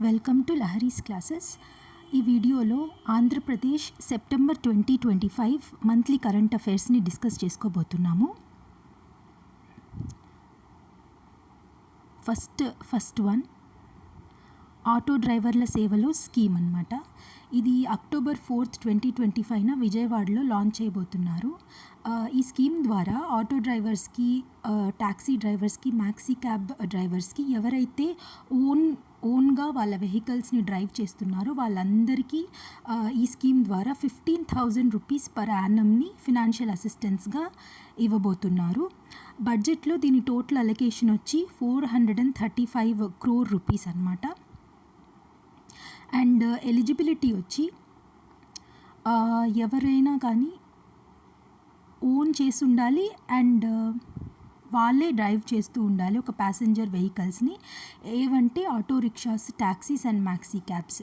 Welcome to Lahari's classes. ఈ వీడియోలో Andhra Pradesh September 2025 monthly current అఫైర్స్ని డిస్కస్ చేసుకోబోతున్నాము. ఫస్ట్ వన్ ఆటో డ్రైవర్ల సేవలో స్కీమ్ అన్నమాట. ఇది అక్టోబర్ 4, 2025 విజయవాడలో లాంచ్ చేయబోతున్నారు. ఈ స్కీమ్ ద్వారా ఆటో డ్రైవర్స్కి, ట్యాక్సీ డ్రైవర్స్కి, మ్యాక్సీ క్యాబ్ డ్రైవర్స్కి ఎవరైతే ఓన్గా వాళ్ళ వెహికల్స్ని డ్రైవ్ చేస్తున్నారో వాళ్ళందరికీ ఈ స్కీమ్ ద్వారా 15,000 రూపీస్ పర్ యానమ్ని ఫినాన్షియల్ అసిస్టెన్స్గా ఇవ్వబోతున్నారు. బడ్జెట్లో దీని టోటల్ అలొకేషన్ వచ్చి 435 crore రూపీస్ అన్నమాట. అండ్ ఎలిజిబిలిటీ వచ్చి ఎవరైనా కానీ ఓన్ చేసి ఉండాలి అండ్ వాళ్ళే డ్రైవ్ చేస్తూ ఉండాలి ఒక ప్యాసింజర్ వెహికల్స్ని. ఏవంటే auto rickshaws, taxis and maxi cabs.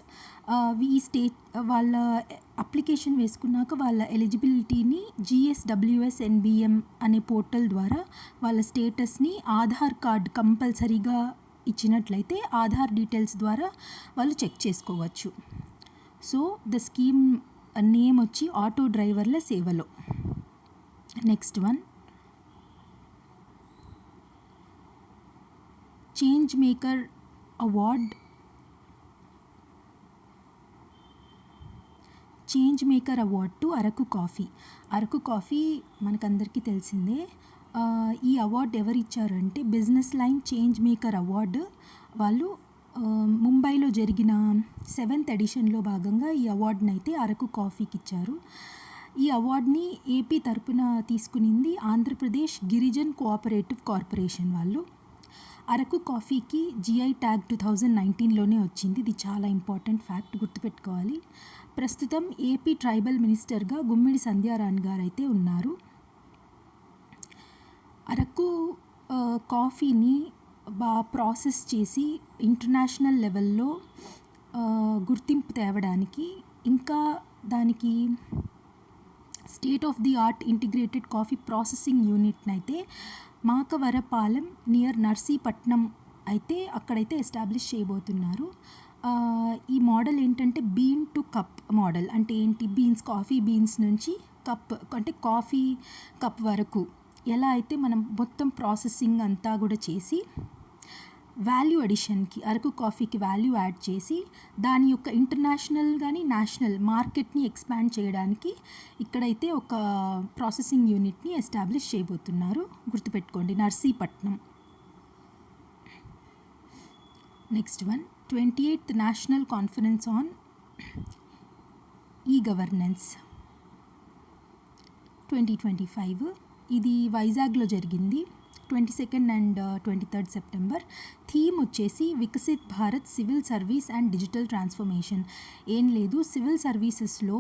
ఈ స్టేట్ వాళ్ళ అప్లికేషన్ వేసుకున్నాక వాళ్ళ ఎలిజిబిలిటీని GSWS NBM అనే పోర్టల్ ద్వారా వాళ్ళ స్టేటస్ని ఆధార్ కార్డ్ కంపల్సరీగా ఇచ్చినట్లయితే ఆధార్ డీటెయిల్స్ ద్వారా వాళ్ళు చెక్ చేసుకోవచ్చు. సో ద స్కీమ్ నేమ్ వచ్చి ఆటో డ్రైవర్ల సేవలో. Next one change maker award to Araku coffee. Araku coffee మనకందరికీ తెలిసిందే. ఈ అవార్డు ఎవరు ఇచ్చారంటే business line change maker award వాళ్ళు ముంబైలో జరిగిన 7th ఎడిషన్లో భాగంగా ఈ అవార్డుని అయితే అరకు కాఫీకి ఇచ్చారు. ఈ అవార్డుని ఏపీ తరపున తీసుకునింది ఆంధ్రప్రదేశ్ గిరిజన్ కోఆపరేటివ్ కార్పొరేషన్ వాళ్ళు. అరకు కాఫీకి GI ట్యాగ్ 2019లోనే వచ్చింది. ఇది చాలా ఇంపార్టెంట్ ఫ్యాక్ట్, గుర్తుపెట్టుకోవాలి. ప్రస్తుతం ఏపీ ట్రైబల్ మినిస్టర్గా గుమ్మిడి సంధ్యారాణి గారు అయితే ఉన్నారు. అరకు కాఫీని బాగా ప్రాసెస్ చేసి ఇంటర్నేషనల్ లెవెల్లో గుర్తింపు తేవడానికి, ఇంకా దానికి state of the art integrated coffee processing యూనిట్ని అయితే మాకవరపాలెం నియర్ నర్సీపట్నం అయితే అక్కడైతే ఎస్టాబ్లిష్ చేయబోతున్నారు. ఈ మోడల్ ఏంటంటే బీన్ టు కప్ మోడల్. అంటే ఏంటి, కాఫీ బీన్స్ నుంచి కప్, అంటే కాఫీ కప్ వరకు ఎలా అయితే మనం మొత్తం ప్రాసెసింగ్ అంతా కూడా చేసి వాల్యూ అడిషన్కి, అరకు కాఫీకి వాల్యూ యాడ్ చేసి దాని యొక్క ఇంటర్నేషనల్ కానీ నేషనల్ మార్కెట్ని ఎక్స్పాండ్ చేయడానికి ఇక్కడైతే ఒక ప్రాసెసింగ్ యూనిట్ని ఎస్టాబ్లిష్ చేయబోతున్నారు. గుర్తుపెట్టుకోండి, Narsipatnam. Next one 28th national conference on governance 2025. ఇది వైజాగ్లో జరిగింది 22nd and 23rd September. Theme వచ్చేసి Viksit Bharat civil service and digital transformation. ఏం లేదు, సివిల్ సర్వీసెస్లో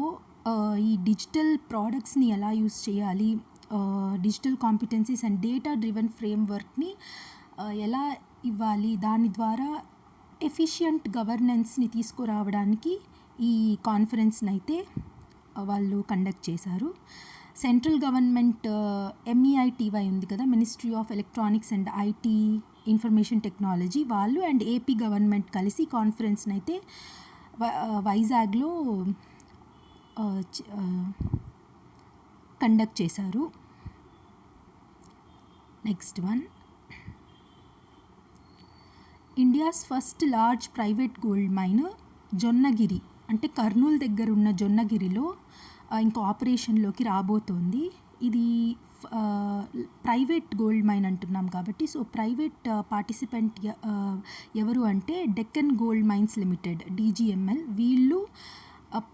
ఈ డిజిటల్ ప్రోడక్ట్స్ని ఎలా యూస్ చేయాలి, digital competencies and data driven ఫ్రేమ్వర్క్ని ఎలా ఇవ్వాలి, దాని ద్వారా ఎఫిషియంట్ గవర్నెన్స్ని తీసుకురావడానికి ఈ కాన్ఫరెన్స్ని అయితే వాళ్ళు కండక్ట్ చేశారు. సెంట్రల్ గవర్నమెంట్ MEITY ఉంది కదా, ministry of electronics and IT information technology వాళ్ళు అండ్ ఏపీ గవర్నమెంట్ కలిసి కాన్ఫరెన్స్ని అయితే వైజాగ్లో కండక్ట్ చేశారు. Next one India's first large private gold mine Jonnagiri, అంటే కర్నూలు దగ్గర ఉన్న జొన్నగిరిలో ఇంకా ఆపరేషన్లోకి రాబోతోంది. ఇది ప్రైవేట్ గోల్డ్ మైన్ అంటున్నాం కాబట్టి, సో ప్రైవేట్ పార్టిసిపెంట్ ఎవరు అంటే Deccan gold mines limited DGML. వీళ్ళు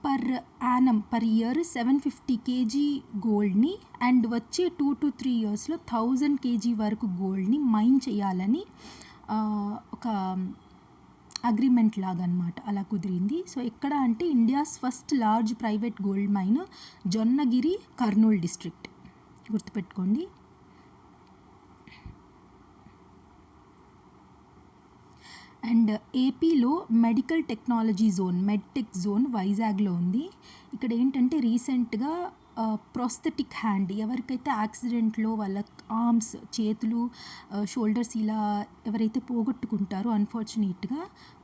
పర్ ఇయర్ 750 kg గోల్డ్ని అండ్ వచ్చే 2 to 3 yearsలో 1000 kg వరకు గోల్డ్ని మైన్ చేయాలని ఒక అగ్రిమెంట్ లాగా అనమాట, అలా కుదిరింది. సో ఎక్కడ అంటే India's first large private gold mine Jonnagiri, Kurnool district. గుర్తుపెట్టుకోండి. అండ్ ఏపీలో medical technology zone, medtech zone వైజాగ్లో ఉంది. ఇక్కడ ఏంటంటే రీసెంట్గా ప్రోస్థెటిక్ హ్యాండ్, ఎవరికైతే యాక్సిడెంట్లో వాళ్ళ ఆర్మ్స్, చేతులు, షోల్డర్స్ ఇలా ఎవరైతే పోగొట్టుకుంటారో అన్ఫార్చునేట్గా,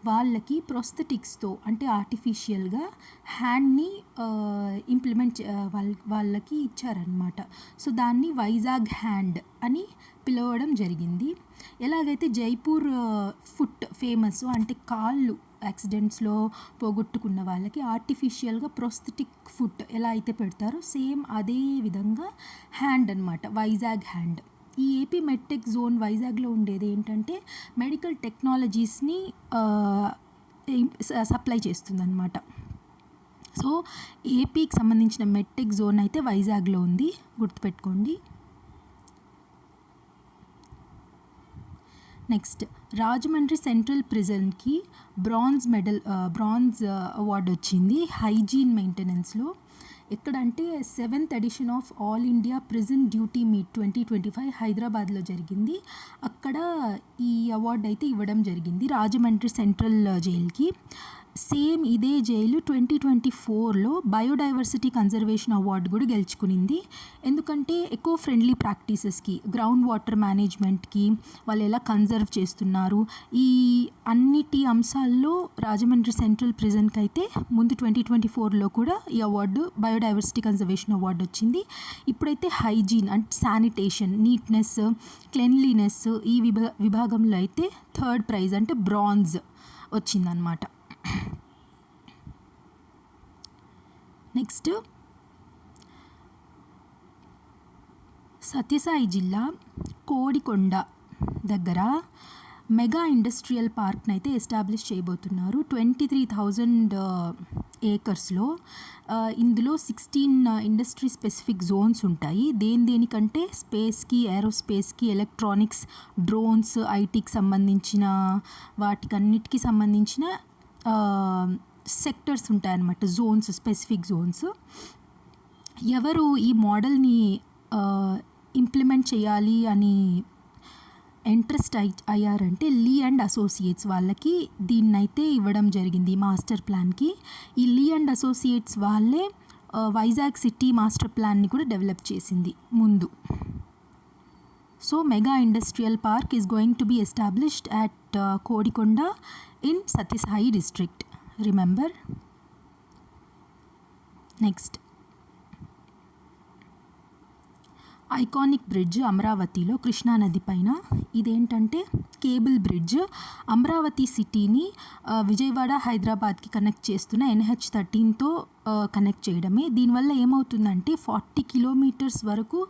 వాళ్ళకి ప్రోస్థెటిక్స్తో అంటే ఆర్టిఫిషియల్గా హ్యాండ్ని ఇంప్లిమెంట్ వాళ్ళకి ఇచ్చారనమాట. సో దాన్ని వైజాగ్ హ్యాండ్ అని పిలవడం జరిగింది. ఎలాగైతే జైపూర్ ఫుట్ ఫేమస్, అంటే కాళ్ళు యాక్సిడెంట్స్లో పోగొట్టుకున్న వాళ్ళకి ఆర్టిఫిషియల్గా ప్రోస్థెటిక్ ఫుట్ ఎలా అయితే పెడతారో సేమ్ అదే విధంగా హ్యాండ్ అనమాట, వైజాగ్ హ్యాండ్. ఈ ఏపీ మెడ్టెక్ జోన్ వైజాగ్లో ఉండేది ఏంటంటే మెడికల్ టెక్నాలజీస్ని సప్లై చేస్తుందన్నమాట. సో ఏపీకి సంబంధించిన మెడ్టెక్ జోన్ అయితే వైజాగ్లో ఉంది, గుర్తుపెట్టుకోండి. నెక్స్ట్, రాజమండ్రి సెంట్రల్ ప్రిజన్కి బ్రాంజ్ అవార్డు వచ్చింది హైజీన్ మెయింటెనెన్స్లో. ఎక్కడంటే 7th edition of all India prison duty meet 2025 హైదరాబాద్లో జరిగింది. అక్కడ ఈ అవార్డు అయితే ఇవ్వడం జరిగింది రాజమండ్రి సెంట్రల్ జైలుకి. సేమ్ ఇదే జైలు 2024లో బయోడైవర్సిటీ కన్జర్వేషన్ అవార్డు కూడా గెలుచుకునింది. ఎందుకంటే ఎకో ఫ్రెండ్లీ ప్రాక్టీసెస్కి, గ్రౌండ్ వాటర్ మేనేజ్మెంట్కి వాళ్ళు ఎలా కన్జర్వ్ చేస్తున్నారు, ఈ అన్నిటి అంశాల్లో రాజమండ్రి సెంట్రల్ ప్రిజన్కి అయితే ముందు 2024లో కూడా ఈ అవార్డు, బయోడైవర్సిటీ కన్జర్వేషన్ అవార్డు వచ్చింది. ఇప్పుడైతే హైజీన్ అంటే శానిటేషన్, నీట్నెస్, క్లెన్లీనెస్ ఈ విభాగంలో అయితే 3rd ప్రైజ్ అంటే బ్రాంజ్ వచ్చిందనమాట. నెక్స్ట్, సత్యసాయి జిల్లా కోడికొండ దగ్గర మెగా ఇండస్ట్రియల్ పార్క్ని అయితే ఎస్టాబ్లిష్ చేయబోతున్నారు 23,000 ఏకర్స్లో. ఇందులో 16 ఇండస్ట్రీ స్పెసిఫిక్ జోన్స్ ఉంటాయి. దేనికంటే స్పేస్కి, ఏరోస్పేస్కి, ఎలక్ట్రానిక్స్, డ్రోన్స్, ఐటీకి సంబంధించిన వాటికన్నిటికీ సంబంధించిన సెక్టర్స్ ఉంటాయన్నమాట, జోన్స్, స్పెసిఫిక్ జోన్స్. ఎవరు ఈ మోడల్ని ఇంప్లిమెంట్ చేయాలి అని ఇంట్రెస్ట్ అయ్యారంటే లీ అండ్ అసోసియేట్స్ వాళ్ళకి దీన్నైతే ఇవ్వడం జరిగింది మాస్టర్ ప్లాన్కి. ఈ లీ అండ్ అసోసియేట్స్ వాళ్ళే వైజాగ్ సిటీ మాస్టర్ ప్లాన్ని కూడా డెవలప్ చేసింది ముందు. So mega industrial park is going to be established at Kodikonda in Sathya Sai district, remember. Next, iconic bridge అమరావతిలో కృష్ణానది పైన. ఇదేంటంటే కేబుల్ బ్రిడ్జ్, అమరావతి సిటీని విజయవాడ, హైదరాబాద్కి కనెక్ట్ చేస్తున్న NH13తో కనెక్ట్ చేయడమే. దీనివల్ల ఏమవుతుందంటే 40 కిలోమీటర్స్ వరకు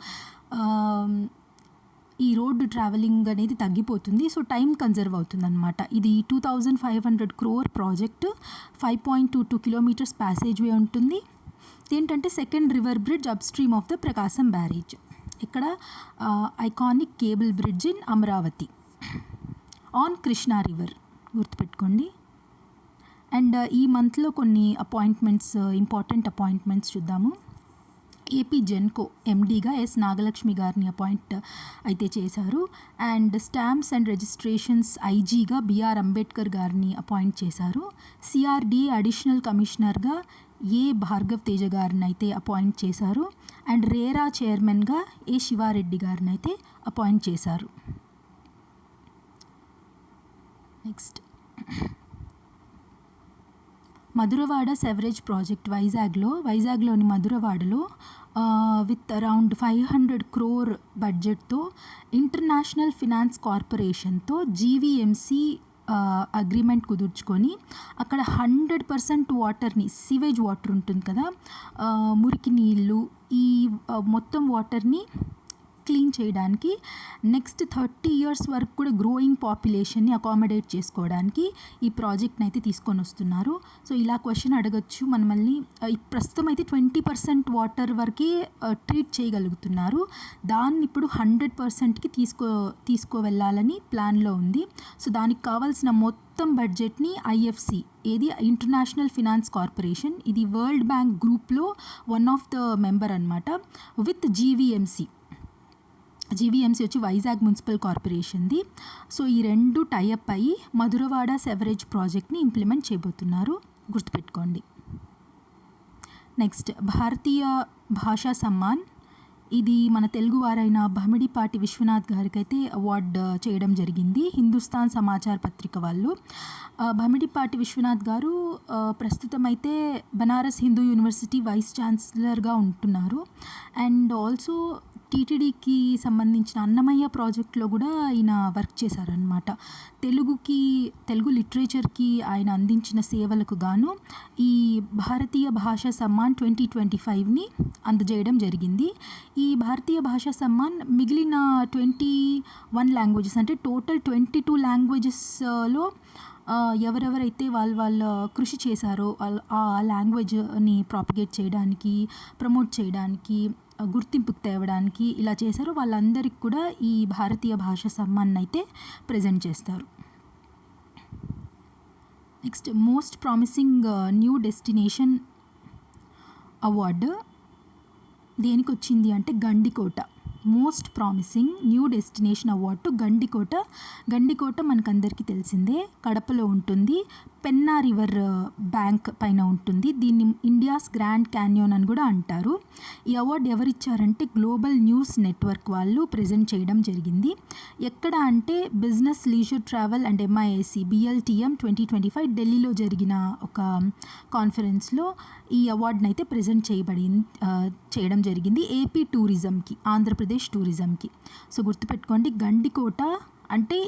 ఈ రోడ్డు ట్రావెలింగ్ అనేది తగ్గిపోతుంది. సో టైం కన్జర్వ్ అవుతుంది అనమాట. ఇది 2,500 crore project, 5.22 kilometres passage way ఉంటుంది. ఏంటంటే second river bridge upstream of the Prakasam barrage. ఇక్కడ iconic cable bridge in Amaravati on Krishna river, గుర్తుపెట్టుకోండి. అండ్ ఈ మంత్లో కొన్ని అపాయింట్మెంట్స్, ఇంపార్టెంట్ అపాయింట్మెంట్స్ చూద్దాము. ఏపీ జెన్కో ఎండీగా ఎస్ నాగలక్ష్మి గారిని అపాయింట్ అయితే చేశారు. అండ్ స్టాంప్స్ అండ్ రిజిస్ట్రేషన్స్ ఐజీగా బిఆర్ అంబేద్కర్ గారిని అపాయింట్ చేశారు. సిఆర్డీఏ అడిషనల్ కమిషనర్గా ఏ భార్గవ్ తేజ గారిని అయితే అపాయింట్ చేశారు. అండ్ రేరా చైర్మన్గా ఏ శివారెడ్డి గారిని అయితే అపాయింట్ చేశారు. నెక్స్ట్, మధురవాడ సెవరేజ్ ప్రాజెక్ట్ వైజాగ్లోని మధురవాడలో విత్ అరౌండ్ 500 crore బడ్జెట్తో ఇంటర్నేషనల్ ఫినాన్స్ కార్పొరేషన్తో జీవీఎంసీ అగ్రిమెంట్ కుదుర్చుకొని అక్కడ 100% వాటర్ని, సివేజ్ వాటర్ ఉంటుంది కదా, మురికి నీళ్ళు, ఈ మొత్తం వాటర్ని క్లీన్ చేయడానికి నెక్స్ట్ 30 years వరకు కూడా గ్రోయింగ్ పాపులేషన్ని అకామిడేట్ చేసుకోవడానికి ఈ ప్రాజెక్ట్ని అయితే తీసుకొని వస్తున్నారు. సో ఇలా క్వశ్చన్ అడగచ్చు మనల్ని. ప్రస్తుతం అయితే 20% వాటర్ వరకే ట్రీట్ చేయగలుగుతున్నారు. దాన్ని ఇప్పుడు 100%కి తీసుకువెళ్ళాలని ప్లాన్లో ఉంది. సో దానికి కావాల్సిన మొత్తం బడ్జెట్ని ఐఎఫ్సి, ఏది ఇంటర్నేషనల్ ఫినాన్స్ కార్పొరేషన్, ఇది వరల్డ్ బ్యాంక్ గ్రూప్లో వన్ ఆఫ్ ద మెంబర్ అనమాట, విత్ జీవీఎంసీ వచ్చి వైజాగ్ మున్సిపల్ కార్పొరేషన్ది. సో ఈ రెండు టైఅప్ అయ్యి మధురవాడ సెవరేజ్ ప్రాజెక్ట్ని ఇంప్లిమెంట్ చేయబోతున్నారు, గుర్తుపెట్టుకోండి. నెక్స్ట్, భారతీయ భాషా సమ్మాన్. ఇది మన తెలుగువారైన భమిడిపాటి విశ్వనాథ్ గారికైతే అవార్డు చేయడం జరిగింది, హిందుస్థాన్ సమాచార్ పత్రిక వాళ్ళు. భమిడిపాటి విశ్వనాథ్ గారు ప్రస్తుతం అయితే బనారస్ హిందూ యూనివర్సిటీ వైస్ ఛాన్సలర్గా ఉంటున్నారు. అండ్ ఆల్సో టీటీడీకి సంబంధించిన అన్నమయ్య ప్రాజెక్ట్లో కూడా ఆయన వర్క్ చేశారనమాట. తెలుగు లిటరేచర్కి ఆయన అందించిన సేవలకు గాను ఈ భారతీయ భాషా సమ్మాన్ 2025ని అందజేయడం జరిగింది. ఈ భారతీయ భాషా సమ్మాన్ మిగిలిన 21 లాంగ్వేజెస్, అంటే టోటల్ 22 లాంగ్వేజెస్లో ఎవరెవరైతే వాళ్ళ కృషి చేశారో ఆ లాంగ్వేజ్ని ప్రాపగేట్ చేయడానికి, ప్రమోట్ చేయడానికి, గుర్తింపుకు తేవడానికి ఇలా చేశారో వాళ్ళందరికీ కూడా ఈ భారతీయ భాషా సమ్మాన్ అయితే ప్రజెంట్ చేస్తారు. Next, most promising new destination award దేనికి వచ్చింది అంటే Gandikota. Most promising new destination award to Gandikota మనకందరికీ తెలిసిందే, కడపలో ఉంటుంది, పెన్నా రివర్ బ్యాంక్ పైన ఉంటుంది. దీన్ని ఇండియాస్ గ్రాండ్ క్యాన్యోన్ అని కూడా అంటారు. ఈ అవార్డు ఎవరిచ్చారంటే గ్లోబల్ న్యూస్ నెట్వర్క్ వాళ్ళు ప్రజెంట్ చేయడం జరిగింది. ఎక్కడ అంటే business leisure travel and MIAC BLTM 2025 ఢిల్లీలో జరిగిన ఒక కాన్ఫరెన్స్లో ఈ అవార్డుని అయితే ప్రజెంట్ చేయడం జరిగింది ఏపీ టూరిజంకి, ఆంధ్రప్రదేశ్ టూరిజంకి. సో గుర్తుపెట్టుకోండి, గండికోట అంటే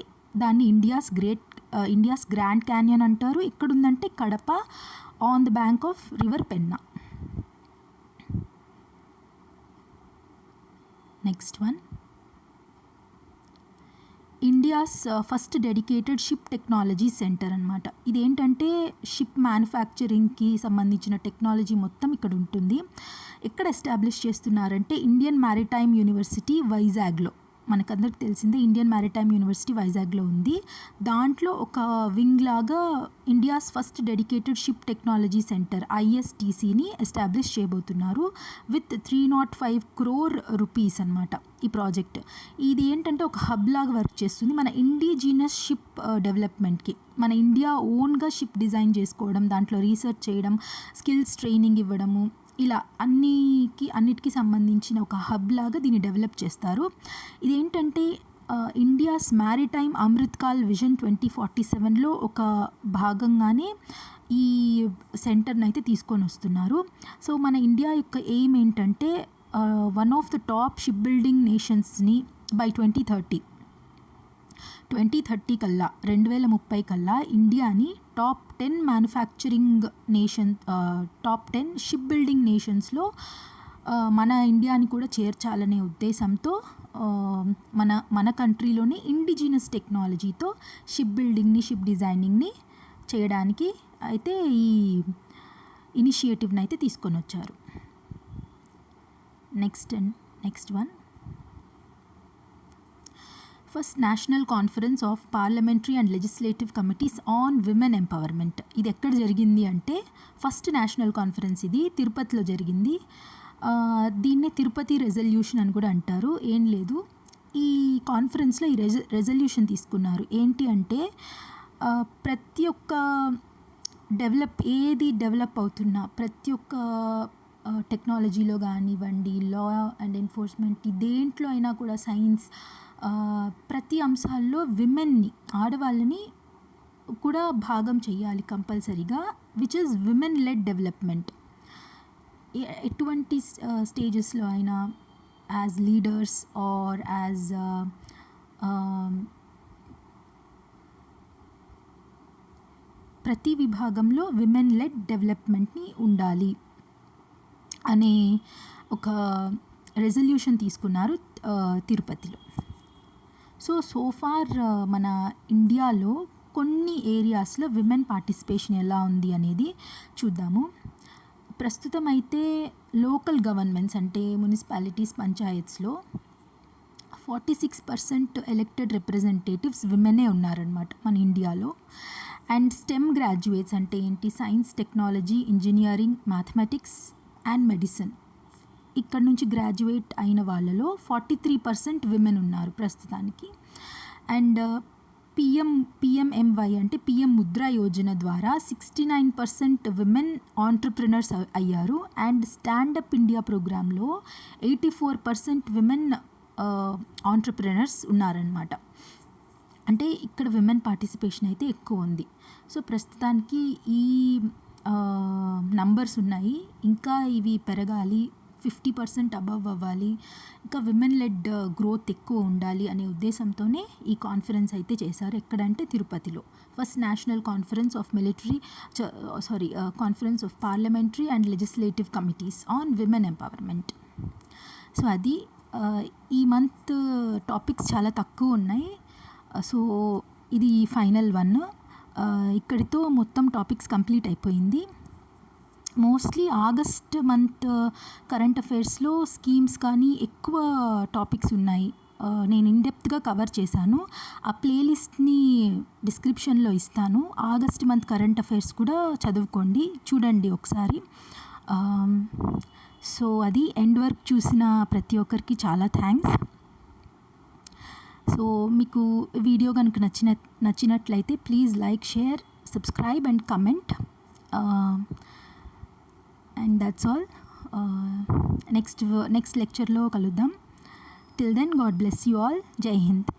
దాన్ని ఇండియాస్ గ్రాండ్ క్యాన్యన్ అంటారు. ఎక్కడుందంటే Kadapa, on the bank of river Penna. Next one, India's first dedicated ship technology centre అనమాట. ఇదేంటంటే షిప్ మ్యానుఫ్యాక్చరింగ్కి సంబంధించిన టెక్నాలజీ మొత్తం ఇక్కడ ఉంటుంది. ఎక్కడ ఎస్టాబ్లిష్ చేస్తున్నారంటే ఇండియన్ మ్యారిటైమ్ యూనివర్సిటీ వైజాగ్లో. మనకందరికి తెలిసిందే ఇండియన్ మ్యారిటైమ్ యూనివర్సిటీ వైజాగ్లో ఉంది. దాంట్లో ఒక వింగ్ లాగా India's first dedicated ship technology centre ISTCని ఎస్టాబ్లిష్ చేయబోతున్నారు విత్ 305 crore rupees అనమాట ఈ ప్రాజెక్ట్. ఇది ఏంటంటే ఒక హబ్ లాగా వర్క్ చేస్తుంది మన ఇండిజినస్ షిప్ డెవలప్మెంట్కి. మన ఇండియా ఓన్గా షిప్ డిజైన్ చేసుకోవడం, దాంట్లో రీసెర్చ్ చేయడం, స్కిల్స్ ట్రైనింగ్ ఇవ్వడము, ఇలా అన్నిటికీ సంబంధించిన ఒక హబ్ లాగా దీన్ని డెవలప్ చేస్తారు. ఇదేంటంటే ఇండియాస్ మ్యారిటైమ్ అమృత్కాల్ విజన్ 2047లో ఒక భాగంగానే ఈ సెంటర్ని అయితే తీసుకొని వస్తున్నారు. సో మన ఇండియా యొక్క ఎయిమ్ ఏంటంటే one of the top ship building నేషన్స్ని బై 2030 కల్లా 2030 కల్లా ఇండియాని top 10 manufacturing nation, top 10 ship building నేషన్స్లో మన ఇండియాని కూడా చేర్చాలనే ఉద్దేశంతో మన కంట్రీలోనే ఇండిజినస్ టెక్నాలజీతో షిప్ బిల్డింగ్ని, షిప్ డిజైనింగ్ని చేయడానికి అయితే ఈ ఇనిషియేటివ్ని అయితే తీసుకొని వచ్చారు. Next one, first national conference of parliamentary and legislative committees on women empowerment. ఇది ఎక్కడ జరిగింది అంటే ఫస్ట్ నేషనల్ కాన్ఫరెన్స్ ఇది తిరుపతిలో జరిగింది. దీన్నే తిరుపతి రెజల్యూషన్ అని కూడా అంటారు. ఏం లేదు, ఈ కాన్ఫరెన్స్లో ఈ రెజల్యూషన్ తీసుకున్నారు. ఏంటి అంటే ప్రతి ఒక్క ఏది డెవలప్ అవుతున్నా ప్రతి ఒక్క టెక్నాలజీలో కానివ్వండి, లా అండ్ ఎన్ఫోర్స్మెంట్, దేంట్లో అయినా కూడా సైన్స్, ప్రతి అంశాల్లో విమెన్ని, ఆడవాళ్ళని కూడా భాగం చేయాలి కంపల్సరీగా, which is women led development. ఎటువంటి స్టేజెస్లో అయినా యాజ్ లీడర్స్ ఆర్ యాజ్ ప్రతి విభాగంలో విమెన్ లెడ్ డెవలప్మెంట్ని ఉండాలి అనే ఒక రెజల్యూషన్ తీసుకున్నారు తిరుపతిలో. సో ఫార్ మన ఇండియాలో కొన్ని ఏరియాస్లో విమెన్ పార్టిసిపేషన్ ఎలా ఉంది అనేది చూద్దాము. ప్రస్తుతం అయితే లోకల్ గవర్నమెంట్స్ అంటే మున్సిపాలిటీస్, పంచాయత్స్లో 46% ఎలక్టెడ్ రిప్రజెంటేటివ్స్ విమెనే ఉన్నారనమాట మన ఇండియాలో. అండ్ స్టెమ్ గ్రాడ్యుయేట్స్ అంటే ఏంటి, science, technology, engineering, mathematics and medicine, ఇక్కడ నుంచి గ్రాడ్యుయేట్ అయిన వాళ్ళలో 43% విమెన్ ఉన్నారు ప్రస్తుతానికి. అండ్ పిఎంఎంవై అంటే పిఎం ముద్రా యోజన ద్వారా 69% విమెన్ ఆంటర్ప్రినర్స్ అయ్యారు. అండ్ స్టాండప్ ఇండియా ప్రోగ్రాంలో 84% విమెన్ ఆంటర్ప్రినర్స్ ఉన్నారనమాట. అంటే ఇక్కడ విమెన్ పార్టిసిపేషన్ అయితే ఎక్కువ ఉంది. సో ప్రస్తుతానికి ఈ నంబర్స్ ఉన్నాయి. ఇంకా ఇవి పెరగాలి, 50% అబవ్ అవ్వాలి, ఇంకా విమెన్ లెడ్ గ్రోత్ ఎక్కువ ఉండాలి అనే ఉద్దేశంతోనే ఈ కాన్ఫరెన్స్ అయితే చేశారు. ఎక్కడంటే తిరుపతిలో first national conference of conference of parliamentary and legislative committees on women empowerment. So అది ఈ మంత్ టాపిక్స్ చాలా తక్కువ ఉన్నాయి. సో ఇది ఫైనల్ వన్. ఇక్కడితో మొత్తం టాపిక్స్ కంప్లీట్ అయిపోయింది. మోస్ట్లీ ఆగస్ట్ మంత్ కరెంట్ అఫైర్స్లో స్కీమ్స్ కానీ ఎక్కువ టాపిక్స్ ఉన్నాయి. నేను ఇన్డెప్త్గా కవర్ చేశాను. ఆ ప్లేలిస్ట్ని డిస్క్రిప్షన్లో ఇస్తాను. ఆగస్ట్ మంత్ కరెంట్ అఫైర్స్ కూడా చదువుకోండి, చూడండి ఒకసారి. సో అది ఎండ్ వర్క్ చూసిన ప్రతి ఒక్కరికి చాలా థ్యాంక్స్. సో మీకు వీడియో కనుక నచ్చినట్లయితే please like, share, subscribe and comment. And that's all. Next లెక్చర్లో కలుద్దాం. Till then, God bless you all. జై హింద్.